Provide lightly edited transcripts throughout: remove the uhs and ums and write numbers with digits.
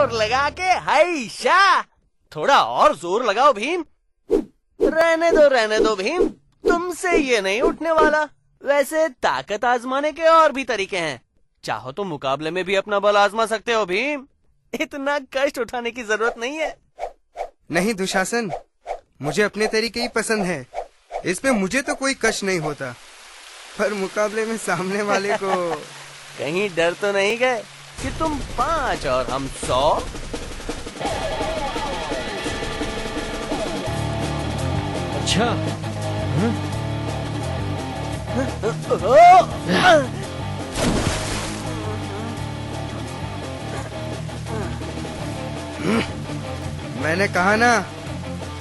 जोर लगा के हैशा। थोड़ा और जोर लगाओ भीम। रहने दो भीम, तुमसे ये नहीं उठने वाला। वैसे ताकत आजमाने के और भी तरीके हैं, चाहो तो मुकाबले में भी अपना बल आजमा सकते हो भीम। इतना कष्ट उठाने की जरूरत नहीं है। नहीं दुशासन, मुझे अपने तरीके ही पसंद है। इसमें मुझे तो कोई कष्ट नहीं होता, पर मुकाबले में सामने वाले को कहीं डर तो नहीं गए कि तुम 5 और हम 100? अच्छा, मैंने कहा ना,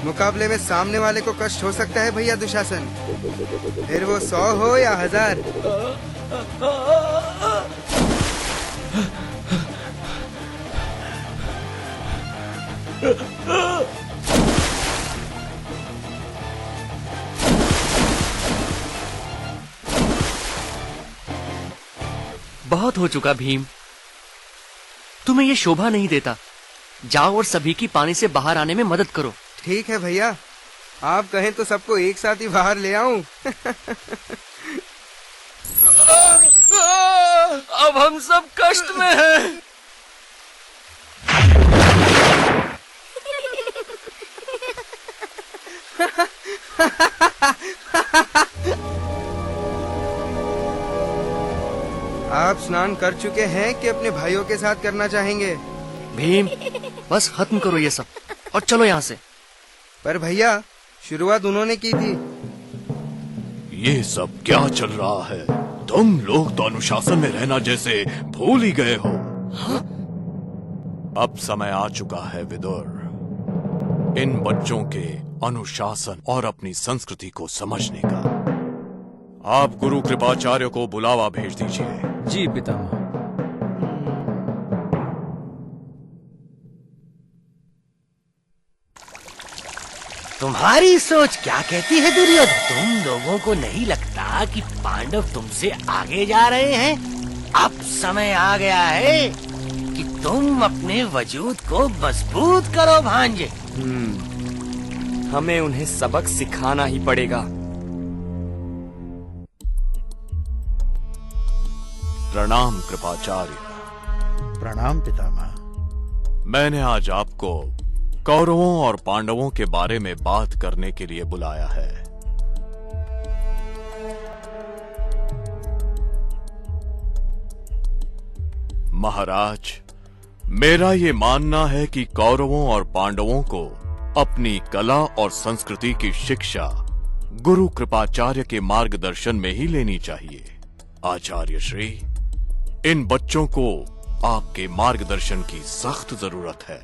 मुकाबले में सामने वाले को कष्ट हो सकता है भैया दुशासन। फिर वो 100 हो या 1000। बहुत हो चुका भीम, तुम्हें ये शोभा नहीं देता। जाओ और सभी की पानी से बाहर आने में मदद करो। ठीक है भैया, आप कहें तो सबको एक साथ ही बाहर ले आऊं। अब हम सब कष्ट में हैं। आप स्नान कर चुके हैं कि अपने भाइयों के साथ करना चाहेंगे? भीम, बस खत्म करो ये सब और चलो यहाँ से। पर भैया, शुरुआत उन्होंने की थी। ये सब क्या चल रहा है? तुम लोग तो अनुशासन में रहना जैसे भूल ही गए हो। हाँ? अब समय आ चुका है विदुर, इन बच्चों के अनुशासन और अपनी संस्कृति को समझने का। आप गुरु कृपाचार्य को बुलावा भेज दीजिए। जी पितामह। तुम्हारी सोच क्या कहती है दुर्योधन? तुम लोगों को नहीं लगता कि पांडव तुमसे आगे जा रहे हैं? अब समय आ गया है कि तुम अपने वजूद को मजबूत करो भांजे। हमें उन्हें सबक सिखाना ही पड़ेगा। प्रणाम कृपाचार्य। प्रणाम पितामह। मैंने आज आपको कौरवों और पांडवों के बारे में बात करने के लिए बुलाया है। महाराज, मेरा ये मानना है कि कौरवों और पांडवों को अपनी कला और संस्कृति की शिक्षा गुरु कृपाचार्य के मार्गदर्शन में ही लेनी चाहिए। आचार्य श्री, इन बच्चों को आपके मार्गदर्शन की सख्त जरूरत है।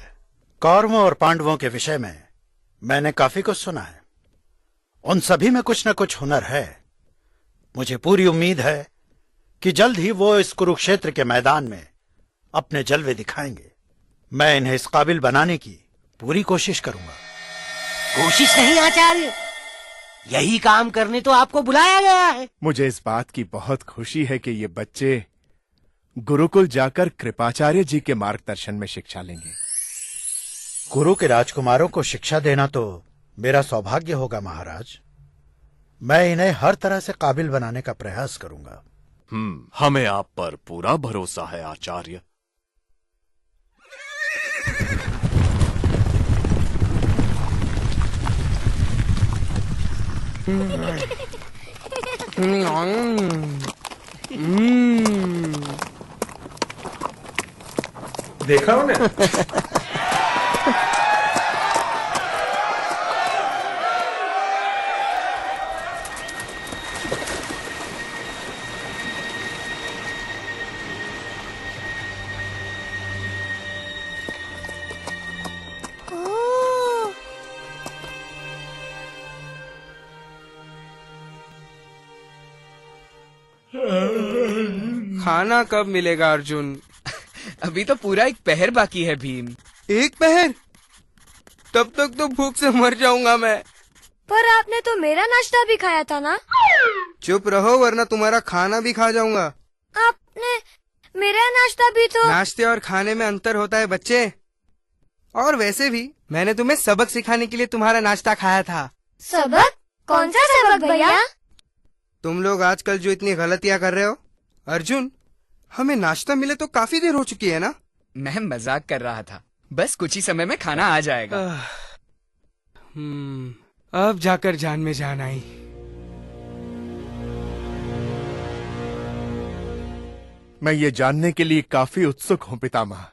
कौरवों और पांडवों के विषय में मैंने काफी कुछ सुना है। उन सभी में कुछ न कुछ हुनर है। मुझे पूरी उम्मीद है कि जल्द ही वो इस कुरुक्षेत्र के मैदान में अपने जलवे दिखाएंगे। मैं इन्हें इस काबिल बनाने की पूरी कोशिश करूंगा। कोशिश नहीं आचार्य, यही काम करने तो आपको बुलाया गया है। मुझे इस बात की बहुत खुशी है कि ये बच्चे गुरुकुल जाकर कृपाचार्य जी के मार्गदर्शन में शिक्षा लेंगे। गुरु के राजकुमारों को शिक्षा देना तो मेरा सौभाग्य होगा महाराज। मैं इन्हें हर तरह से काबिल बनाने का प्रयास करूंगा। हमें आप पर पूरा भरोसा है आचार्य। देखा उन्हें? खाना कब मिलेगा अर्जुन? अभी तो पूरा 1 पहर बाकी है भीम। 1 पहर? तब तक तो भूख से मर जाऊंगा मैं। पर आपने तो मेरा नाश्ता भी खाया था ना? चुप रहो वरना तुम्हारा खाना भी खा जाऊंगा। आपने मेरा नाश्ता भी तो। नाश्ते और खाने में अंतर होता है बच्चे। और वैसे भी मैंने तुम्हें सबक सिखाने के लिए तुम्हारा नाश्ता खाया था। सबक? कौन सा सबक भैया? तुम लोग आजकल जो इतनी गलतियां कर रहे हो। अर्जुन, हमें नाश्ता मिले तो काफी देर हो चुकी है ना? मैं मजाक कर रहा था, बस कुछ ही समय में खाना आ जाएगा। अब जाकर जान में जान आई। मैं ये जानने के लिए काफी उत्सुक हूं पितामह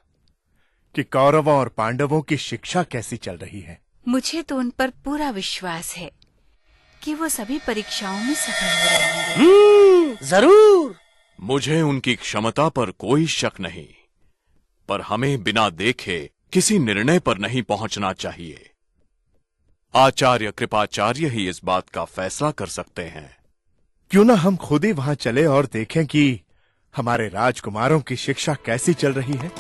कि कौरवों और पांडवों की शिक्षा कैसी चल रही है। मुझे तो उन पर पूरा विश्वास है कि वो सभी परीक्षाओं में सफल हो रहेंगे। जरूर। मुझे उनकी क्षमता पर कोई शक नहीं, पर हमें बिना देखे किसी निर्णय पर नहीं पहुंचना चाहिए। आचार्य कृपाचार्य ही इस बात का फैसला कर सकते हैं। क्यों ना हम खुद ही वहां चले और देखें कि हमारे राजकुमारों की शिक्षा कैसी चल रही है।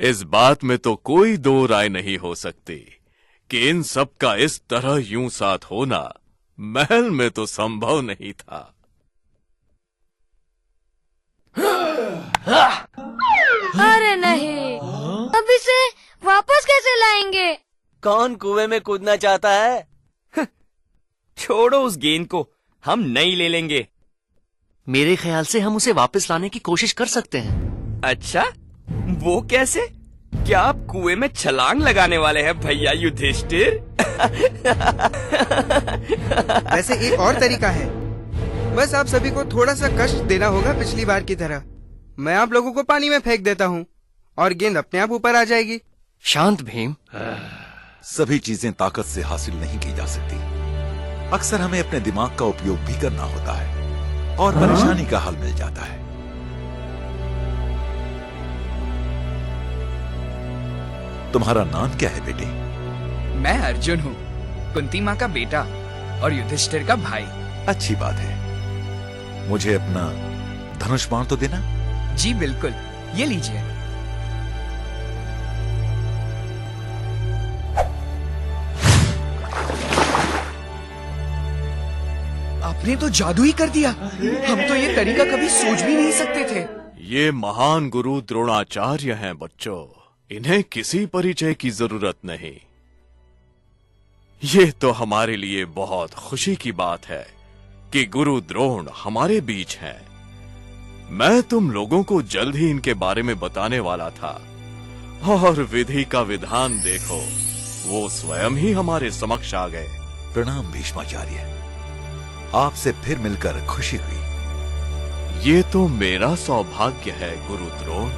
इस बात में तो कोई दो राय नहीं हो सकती कि इन सब का इस तरह यूं साथ होना महल में तो संभव नहीं था। अरे नहीं, अब इसे वापस कैसे लाएंगे? कौन कुएं में कूदना चाहता है? छोड़ो उस गेंद को, हम नई ले लेंगे। मेरे ख्याल से हम उसे वापस लाने की कोशिश कर सकते हैं। अच्छा, वो कैसे? क्या आप कुएं में छलांग लगाने वाले हैं भैया युधिष्ठिर? वैसे एक और तरीका है, बस आप सभी को थोड़ा सा कष्ट देना होगा पिछली बार की तरह। मैं आप लोगों को पानी में फेंक देता हूँ और गेंद अपने आप ऊपर आ जाएगी। शांत भीम। सभी चीजें ताकत से हासिल नहीं की जा सकती। अक्सर हमें अपने दिमाग का उपयोग भी करना होता है और परेशानी का हल मिल जाता है। तुम्हारा नाम क्या है बेटे? मैं अर्जुन हूँ, कुंती माँ का बेटा और युधिष्ठिर का भाई। अच्छी बात है। मुझे अपना धनुष बाण तो देना। जी बिल्कुल, ये लीजिए। आपने तो जादू ही कर दिया। हम तो ये तरीका कभी सोच भी नहीं सकते थे। ये महान गुरु द्रोणाचार्य हैं बच्चों, इन्हें किसी परिचय की जरूरत नहीं। ये तो हमारे लिए बहुत खुशी की बात है कि गुरु द्रोण हमारे बीच हैं। मैं तुम लोगों को जल्द ही इनके बारे में बताने वाला था, और विधि का विधान देखो, वो स्वयं ही हमारे समक्ष आ गए। प्रणाम भीष्माचार्य, आपसे फिर मिलकर खुशी हुई। ये तो मेरा सौभाग्य है गुरु द्रोण।